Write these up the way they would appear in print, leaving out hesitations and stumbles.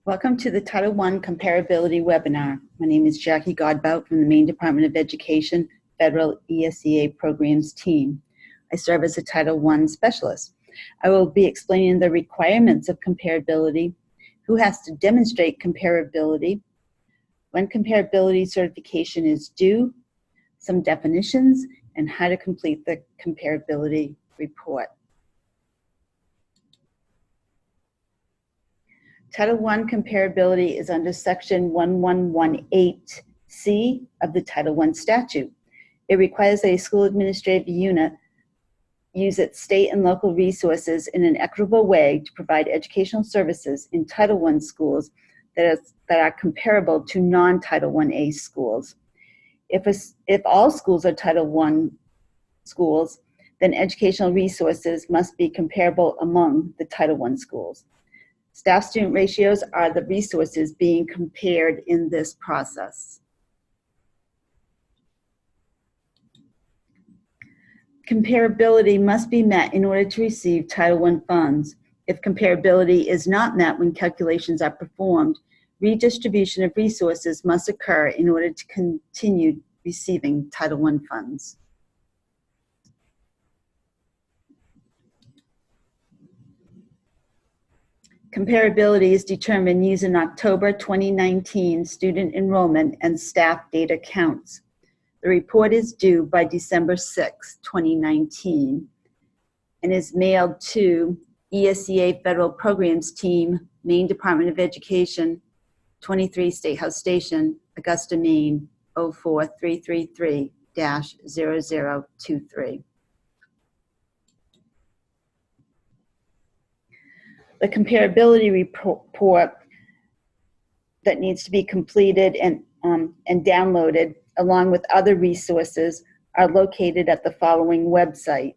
Welcome to the Title I Comparability webinar. My name is Jackie Godbout from the Maine Department of Education Federal ESEA Programs team. I serve as a Title I specialist. I will be explaining the requirements of comparability, who has to demonstrate comparability, when comparability certification is due, some definitions, and how to complete the comparability report. Title I comparability is under Section 1118C of the Title I statute. It requires that a school administrative unit use its state and local resources in an equitable way to provide educational services in Title I schools that are comparable to non-Title I-A schools. If all schools are Title I schools, then educational resources must be comparable among the Title I schools. Staff-student ratios are the resources being compared in this process. Comparability must be met in order to receive Title I funds. If comparability is not met when calculations are performed, redistribution of resources must occur in order to continue receiving Title I funds. Comparability is determined using October 2019 student enrollment and staff data counts. The report is due by December 6, 2019, and is mailed to ESEA Federal Programs Team, Maine Department of Education, 23 State House Station, Augusta, Maine, 04333-0023. The comparability report that needs to be completed and downloaded, along with other resources, are located at the following website: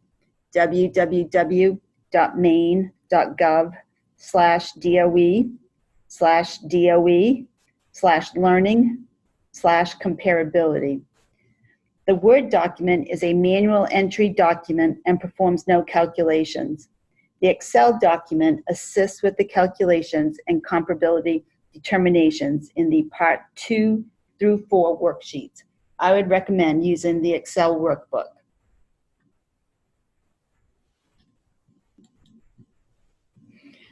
www.maine.gov/DOE/learning/comparability. The Word document is a manual entry document and performs no calculations. The Excel document assists with the calculations and comparability determinations in the Part 2 through 4 worksheets. I would recommend using the Excel workbook.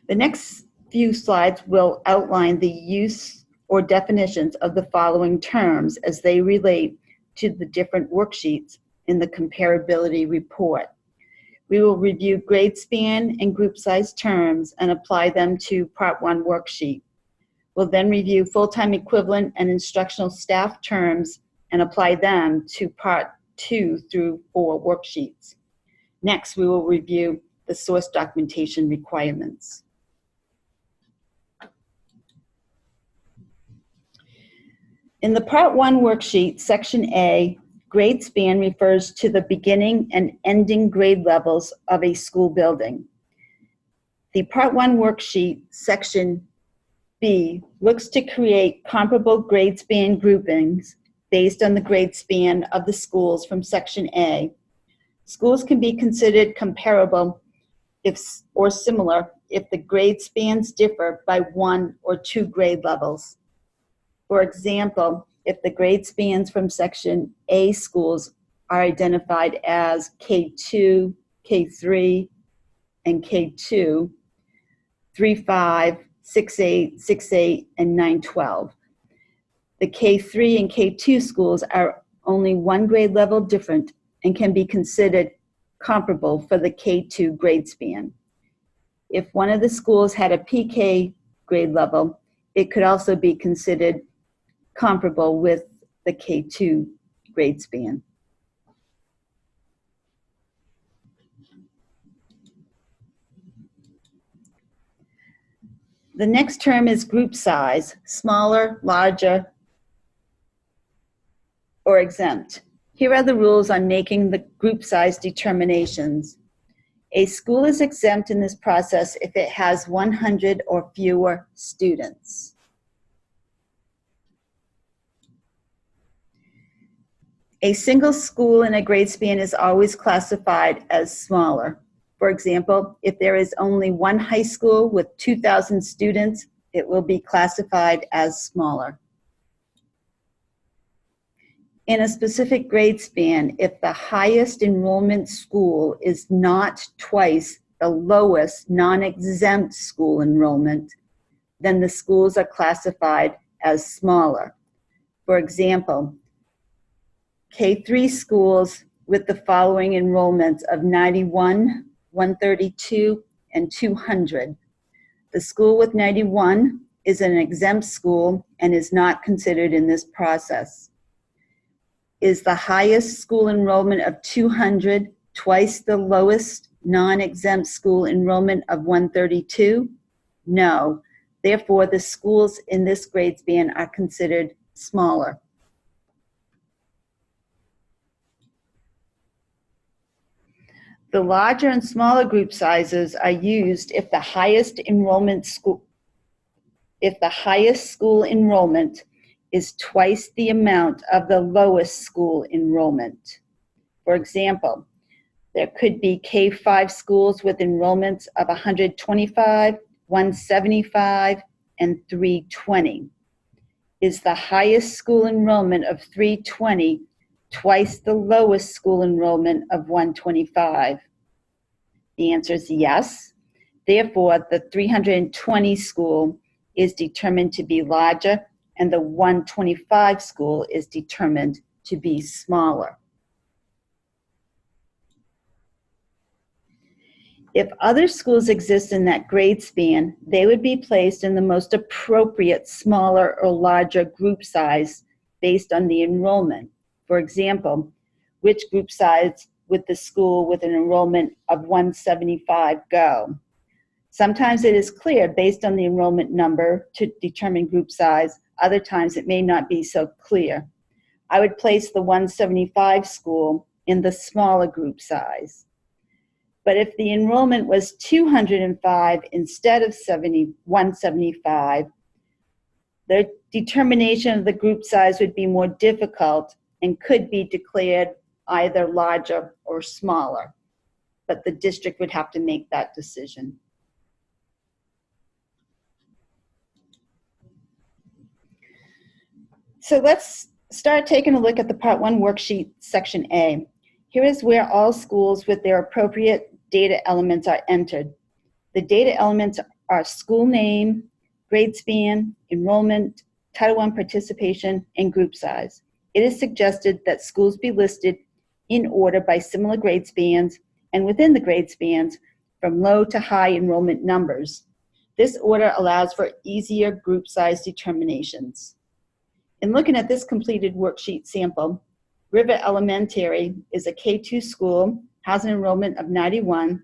The next few slides will outline the use or definitions of the following terms as they relate to the different worksheets in the comparability report. We will review grade span and group size terms and apply them to Part 1 worksheet. We'll then review full-time equivalent and instructional staff terms and apply them to Part 2 through 4 worksheets. Next, we will review the source documentation requirements. In the Part 1 worksheet, Section A, grade span refers to the beginning and ending grade levels of a school building. The Part 1 worksheet, Section B, looks to create comparable grade span groupings based on the grade span of the schools from Section A. Schools can be considered comparable or similar if the grade spans differ by 1 or 2 grade levels. For example, if the grade spans from Section A schools are identified as K2, K3, and K2, 3-5, 6-8, 6-8, and 9-12. The K3 and K2 schools are only 1 grade level different and can be considered comparable for the K2 grade span. If one of the schools had a PK grade level, it could also be considered comparable with the K2 grade span. The next term is group size, smaller, larger, or exempt. Here are the rules on making the group size determinations. A school is exempt in this process if it has 100 or fewer students. A single school in a grade span is always classified as smaller. For example, if there is only one high school with 2,000 students, it will be classified as smaller. In a specific grade span, if the highest enrollment school is not twice the lowest non-exempt school enrollment, then the schools are classified as smaller. For example, K-3 schools with the following enrollments of 91, 132, and 200. The school with 91 is an exempt school and is not considered in this process. Is the highest school enrollment of 200 twice the lowest non-exempt school enrollment of 132? No. Therefore, the schools in this grade span are considered smaller. The larger and smaller group sizes are used if the highest school enrollment is twice the amount of the lowest school enrollment. For example, there could be K-5 schools with enrollments of 125, 175, and 320. Is the highest school enrollment of 320 twice the lowest school enrollment of 125? The answer is yes. Therefore, the 320 school is determined to be larger, and the 125 school is determined to be smaller. If other schools exist in that grade span, they would be placed in the most appropriate smaller or larger group size based on the enrollment. For example, which group size would the school with an enrollment of 175 go? Sometimes it is clear based on the enrollment number to determine group size. Other times it may not be so clear. I would place the 175 school in the smaller group size. But if the enrollment was 205 instead of 175, the determination of the group size would be more difficult and could be declared either larger or smaller. But the district would have to make that decision. So let's start taking a look at the Part 1 worksheet, Section A. Here is where all schools with their appropriate data elements are entered. The data elements are school name, grade span, enrollment, Title I participation, and group size. It is suggested that schools be listed in order by similar grade spans, and within the grade spans, from low to high enrollment numbers. This order allows for easier group size determinations. In looking at this completed worksheet sample, River Elementary is a K-2 school, has an enrollment of 91,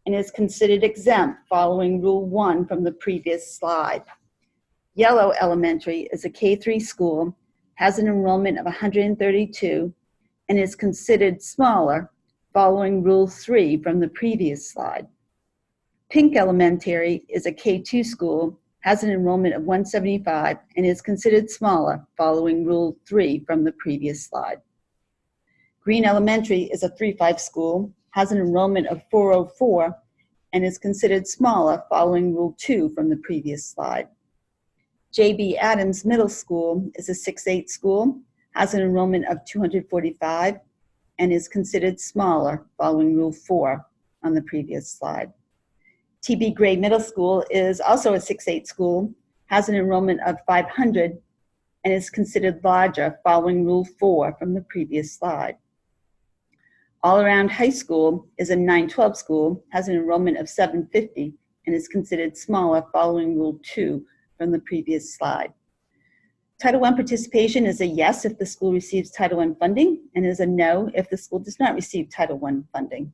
and is considered exempt following Rule 1 from the previous slide. Yellow Elementary is a K-3 school, has an enrollment of 132, and is considered smaller following Rule 3 from the previous slide. Pink Elementary is a K-2 school, has an enrollment of 175, and is considered smaller following Rule 3 from the previous slide. Green Elementary is a 3-5 school, has an enrollment of 404, and is considered smaller following Rule 2 from the previous slide. J.B. Adams Middle School is a 6-8 school, has an enrollment of 245, and is considered smaller following Rule 4 on the previous slide. T.B. Gray Middle School is also a 6-8 school, has an enrollment of 500, and is considered larger following Rule 4 from the previous slide. All Around High School is a 9-12 school, has an enrollment of 750, and is considered smaller following Rule 2 from the previous slide. Title I participation is a yes if the school receives Title I funding, and is a no if the school does not receive Title I funding.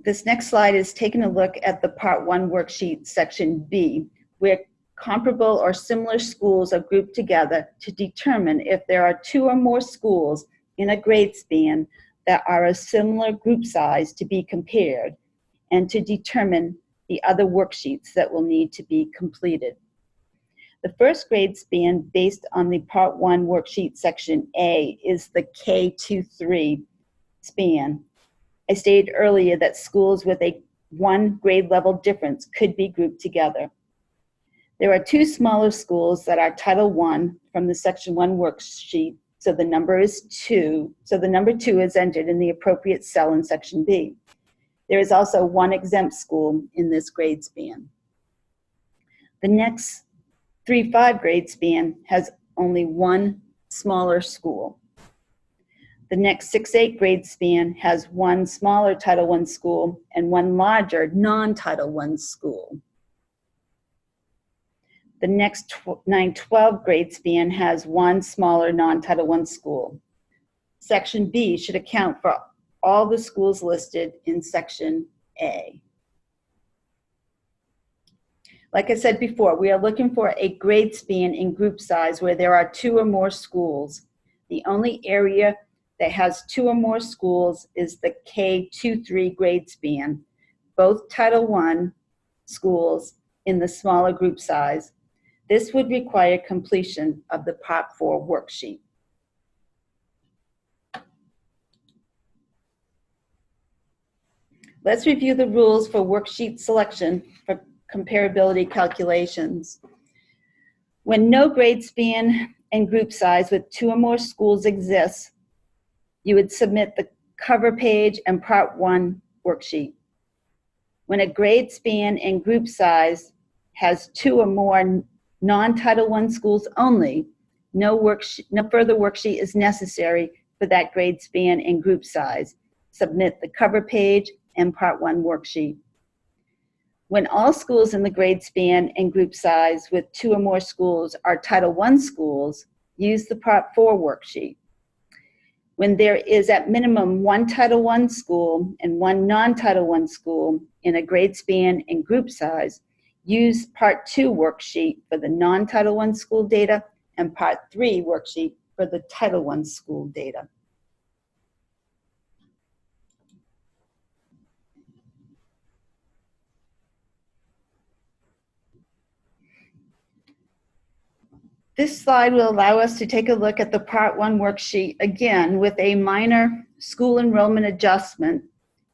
This next slide is taking a look at the Part 1 worksheet, Section B, where comparable or similar schools are grouped together to determine if there are 2 or more schools in a grade span that are a similar group size to be compared, and to determine the other worksheets that will need to be completed. The first grade span based on the Part 1 worksheet, Section A, is the K-3 span. I stated earlier that schools with a 1 grade level difference could be grouped together. There are 2 smaller schools that are Title I from the Section 1 worksheet, so the number is 2. So the number 2 is entered in the appropriate cell in Section B. There is also 1 exempt school in this grade span. The next 3-5 grade span has only 1 smaller school. The next 6-8 grade span has 1 smaller Title I school and 1 larger non-Title I school. The next 9-12 grade span has 1 smaller non-Title I school. Section B should account for all the schools listed in Section A. Like I said before, we are looking for a grade span in group size where there are 2 or more schools. The only area that has 2 or more schools is the K-2-3 grade span, both Title I schools in the smaller group size. This would require completion of the Part 4 worksheet. Let's review the rules for worksheet selection for comparability calculations. When no grade span and group size with 2 or more schools exists, you would submit the cover page and Part 1 worksheet. When a grade span and group size has 2 or more non-Title I schools only, no further worksheet is necessary for that grade span and group size. Submit the cover page and Part 1 worksheet. When all schools in the grade span and group size with 2 or more schools are Title I schools, use the Part 4 worksheet. When there is at minimum 1 Title I school and 1 non-Title I school in a grade span and group size, use Part 2 worksheet for the non-Title I school data and Part 3 worksheet for the Title I school data. This slide will allow us to take a look at the Part 1 worksheet again with a minor school enrollment adjustment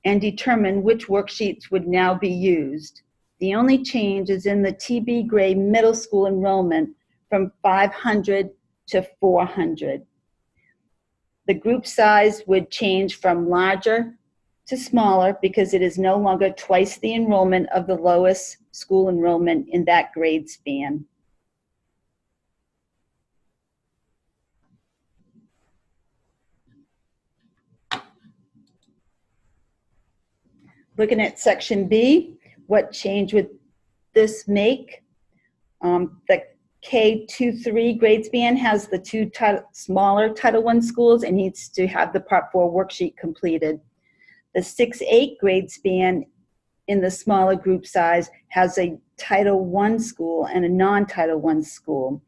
and determine which worksheets would now be used. The only change is in the TB grade middle school enrollment from 500 to 400. The group size would change from larger to smaller because it is no longer twice the enrollment of the lowest school enrollment in that grade span. Looking at Section B, what change would this make? The K-2-3 grade span has the 2 smaller Title I schools and needs to have the Part 4 worksheet completed. The 6-8 grade span in the smaller group size has a Title I school and a non-Title I school.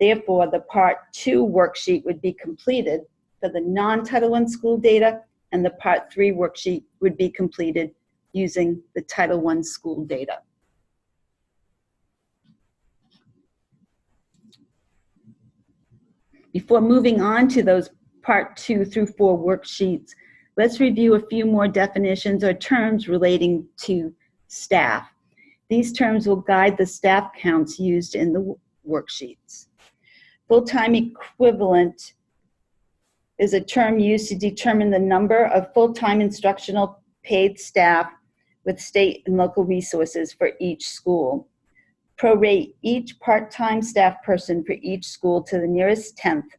Therefore, the Part 2 worksheet would be completed for the non-Title I school data, and the Part 3 worksheet would be completed using the Title I school data. Before moving on to those Part 2 through 4 worksheets, let's review a few more definitions or terms relating to staff. These terms will guide the staff counts used in the worksheets. Full-time equivalent is a term used to determine the number of full-time instructional paid staff with state and local resources for each school. Prorate each part-time staff person for each school to the nearest 10th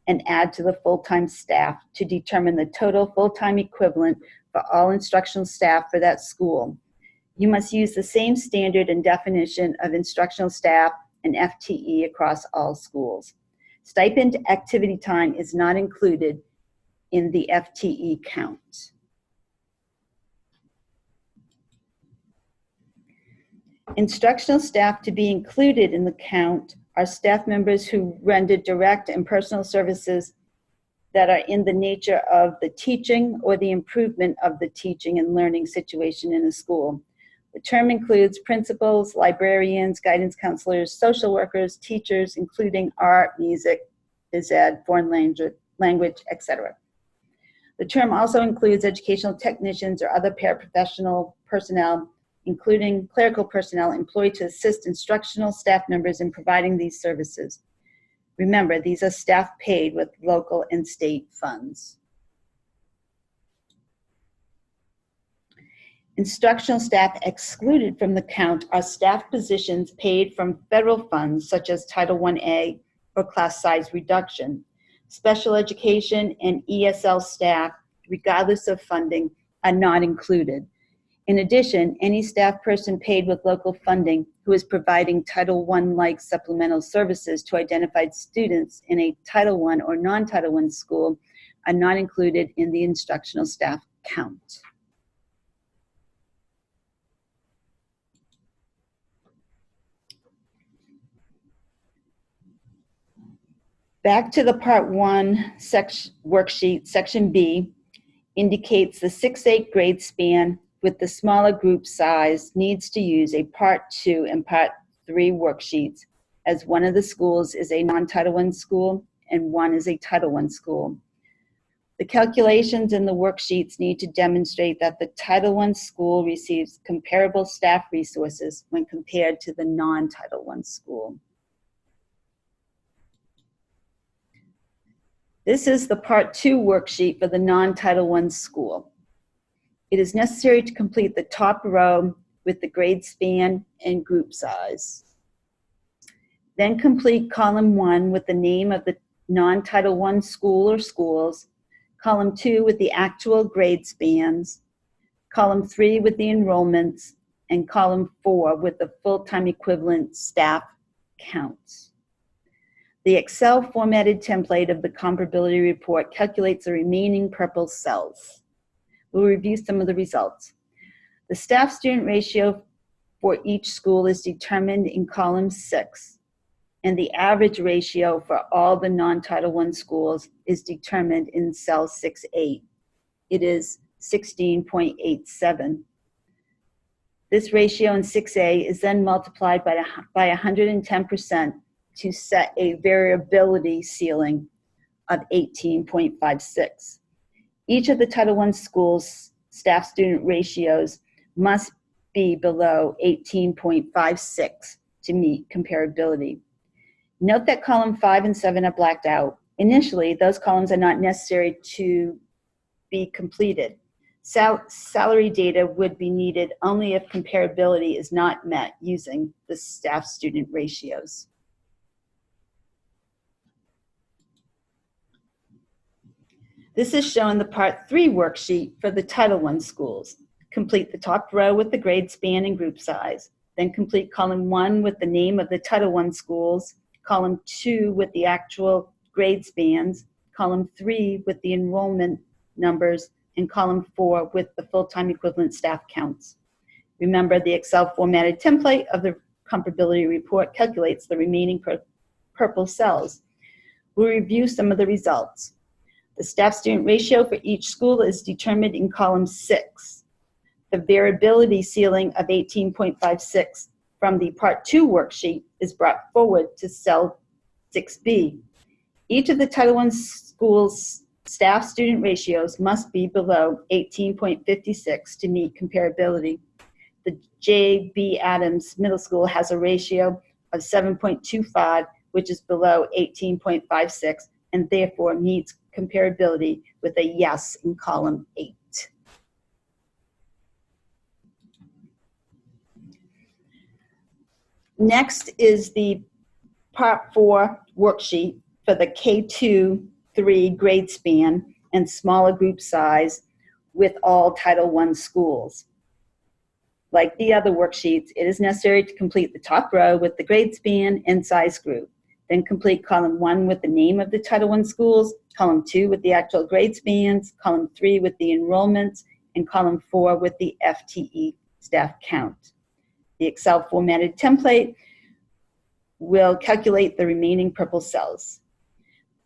and add to the full-time staff to determine the total full-time equivalent for all instructional staff for that school. You must use the same standard and definition of instructional staff and FTE across all schools. Stipend activity time is not included in the FTE count. Instructional staff to be included in the count are staff members who render direct and personal services that are in the nature of the teaching or the improvement of the teaching and learning situation in a school. The term includes principals, librarians, guidance counselors, social workers, teachers, including art, music, phys ed, foreign language, etc. The term also includes educational technicians or other paraprofessional personnel, including clerical personnel employed to assist instructional staff members in providing these services. Remember, these are staff paid with local and state funds. Instructional staff excluded from the count are staff positions paid from federal funds such as Title 1A or class size reduction. Special education and ESL staff, regardless of funding, are not included. In addition, any staff person paid with local funding who is providing Title I-like supplemental services to identified students in a Title I or non-Title I school are not included in the instructional staff count. Back to the Part 1 worksheet, Section B indicates the 6-8 grade span with the smaller group size needs to use a Part 2 and Part 3 worksheets, as one of the schools is a non-Title I school and one is a Title I school. The calculations in the worksheets need to demonstrate that the Title I school receives comparable staff resources when compared to the non-Title I school. This is the Part 2 worksheet for the non-Title I school. It is necessary to complete the top row with the grade span and group size. Then complete column 1 with the name of the non-Title I school or schools, column 2 with the actual grade spans, column 3 with the enrollments, and column 4 with the full-time equivalent staff counts. The Excel formatted template of the comparability report calculates the remaining purple cells. We'll review some of the results. The staff-student ratio for each school is determined in column 6, and the average ratio for all the non-Title I schools is determined in cell 6A. It is 16.87. This ratio in 6A is then multiplied by 110% to set a variability ceiling of 18.56. Each of the Title I schools' staff-student ratios must be below 18.56 to meet comparability. Note that column 5 and 7 are blacked out. Initially, those columns are not necessary to be completed. Salary data would be needed only if comparability is not met using the staff-student ratios. This is shown the Part 3 worksheet for the Title I schools. Complete the top row with the grade span and group size. Then complete column 1 with the name of the Title I schools, column 2 with the actual grade spans, column 3 with the enrollment numbers, and column 4 with the full-time equivalent staff counts. Remember, the Excel formatted template of the comparability report calculates the remaining purple cells. We'll review some of the results. The staff-student ratio for each school is determined in column 6. The variability ceiling of 18.56 from the Part 2 worksheet is brought forward to cell 6B. Each of the Title I schools' staff-student ratios must be below 18.56 to meet comparability. The J.B. Adams Middle School has a ratio of 7.25, which is below 18.56, and therefore meets comparability with a yes in column 8. Next is the Part 4 worksheet for the K2-3 grade span and smaller group size with all Title I schools. Like the other worksheets, it is necessary to complete the top row with the grade span and size group. Then complete column 1 with the name of the Title I schools, column 2 with the actual grade spans, column 3 with the enrollments, and column 4 with the FTE staff count. The Excel formatted template will calculate the remaining purple cells.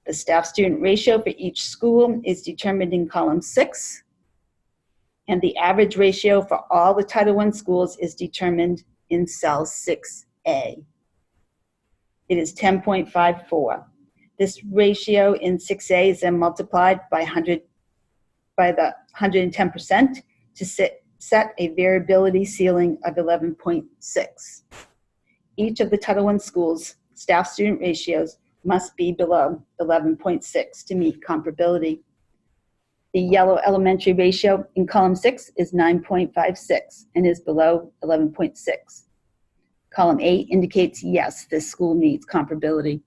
The staff-student ratio for each school is determined in column 6, and the average ratio for all the Title I schools is determined in cell 6A. It is 10.54. This ratio in 6A is then multiplied by 110% by the 110% to set a variability ceiling of 11.6. Each of the Title I schools' staff-student ratios must be below 11.6 to meet comparability. The yellow elementary ratio in column 6 is 9.56 and is below 11.6. Column 8 indicates yes, this school meets comparability.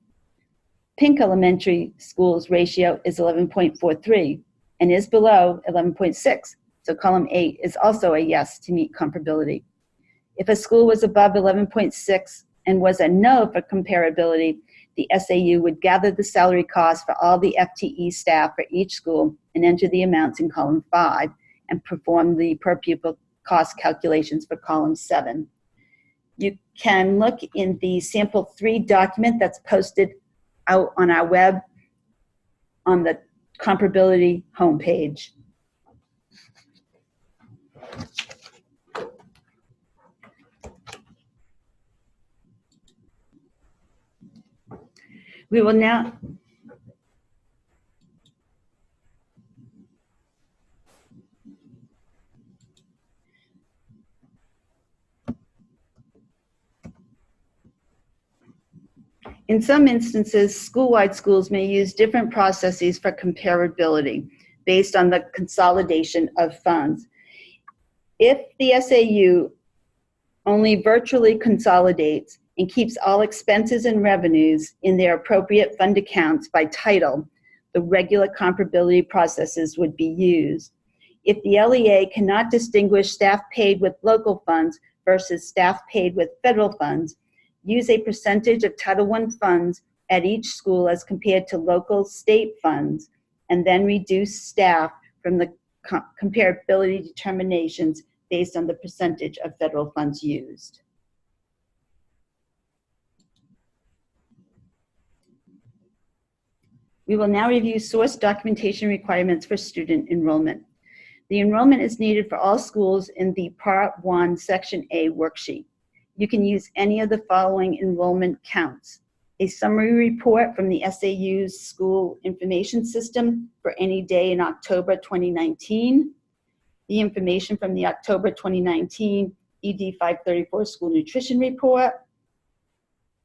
Pink elementary school's ratio is 11.43 and is below 11.6, so column 8 is also a yes to meet comparability. If a school was above 11.6 and was a no for comparability, the SAU would gather the salary costs for all the FTE staff for each school and enter the amounts in column 5 and perform the per pupil cost calculations for column 7. You can look in the sample 3 document that's posted out on our web on the comparability homepage. We will now in some instances, school-wide schools may use different processes for comparability based on the consolidation of funds. If the SAU only virtually consolidates and keeps all expenses and revenues in their appropriate fund accounts by title, the regular comparability processes would be used. If the LEA cannot distinguish staff paid with local funds versus staff paid with federal funds, use a percentage of Title I funds at each school as compared to local state funds, and then reduce staff from the comparability determinations based on the percentage of federal funds used. We will now review source documentation requirements for student enrollment. The enrollment is needed for all schools in the Part 1, Section A worksheet. You can use any of the following enrollment counts: a summary report from the SAU's school information system for any day in October 2019, the information from the October 2019 ED 534 school nutrition report,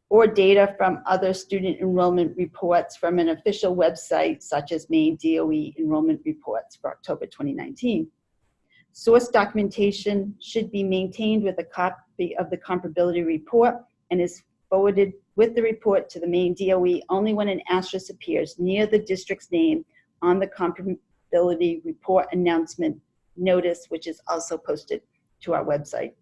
or data from other student enrollment reports from an official website such as Maine DOE enrollment reports for October 2019. Source documentation should be maintained with a copy of the comparability report and is forwarded with the report to the Maine DOE only when an asterisk appears near the district's name on the comparability report announcement notice, which is also posted to our website.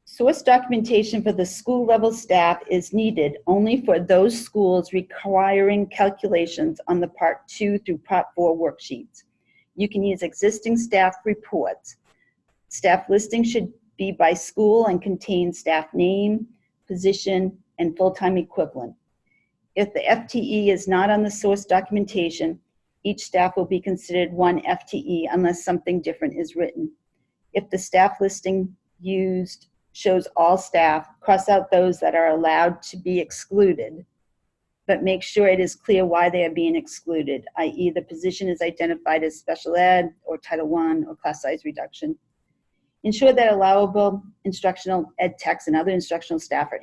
Source documentation for the school level staff is needed only for those schools requiring calculations on the Part 2 through Part 4 worksheets. You can use existing staff reports. Staff listing should be by school and contain staff name, position, and full-time equivalent. If the FTE is not on the source documentation, each staff will be considered one FTE unless something different is written. If the staff listing used shows all staff, cross out those that are allowed to be excluded, but make sure it is clear why they are being excluded, i.e. the position is identified as special ed or Title I or class size reduction. Ensure that allowable instructional ed techs and other instructional staff are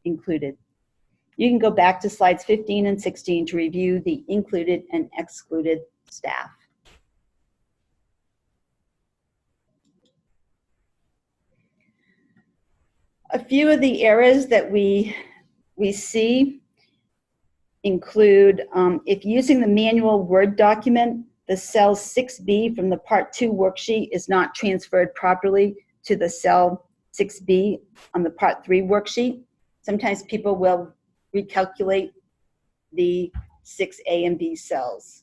included. You can go back to slides 15 and 16 to review the included and excluded staff. A few of the errors that we see include if using the manual Word document, the cell 6B from the Part 2 worksheet is not transferred properly to the cell 6B on the Part 3 worksheet. Sometimes people will recalculate the 6A and B cells.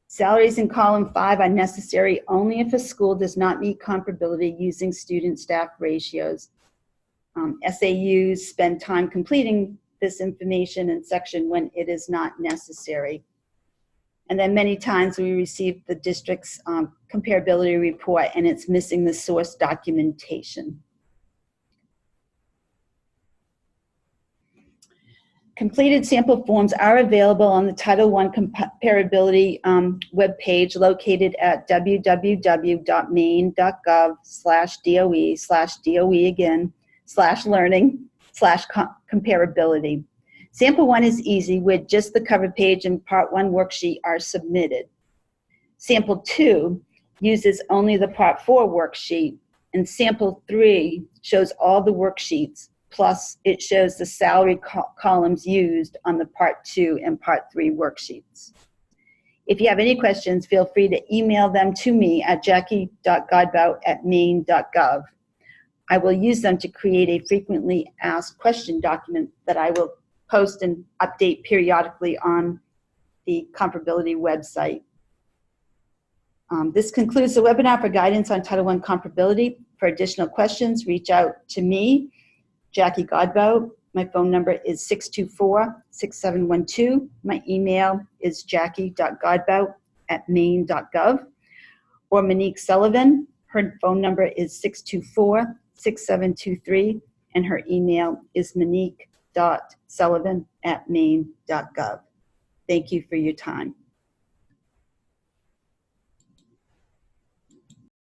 Salaries in column 5 are necessary only if a school does not meet comparability using student-staff ratios. SAUs spend time completing this information in section when it is not necessary. And then many times we receive the district's comparability report and it's missing the source documentation. Completed sample forms are available on the Title I Comparability webpage located at www.maine.gov/DOE/DOE again, /learning/comparability. Sample 1 is easy, where just the cover page and Part 1 worksheet are submitted. Sample 2 uses only the Part 4 worksheet, and Sample 3 shows all the worksheets, plus it shows the salary columns used on the Part 2 and Part 3 worksheets. If you have any questions, feel free to email them to me at jackie.godbout@maine.gov. I will use them to create a frequently asked question document that I will post and update periodically on the comparability website. This concludes the webinar for guidance on Title I comparability. For additional questions, reach out to me, Jackie Godbout. My phone number is 624-6712. My email is jackie.godbout@maine.gov. Or Monique Sullivan, her phone number is 624-6723, and her email is monique.sullivan@maine.gov. Thank you for your time.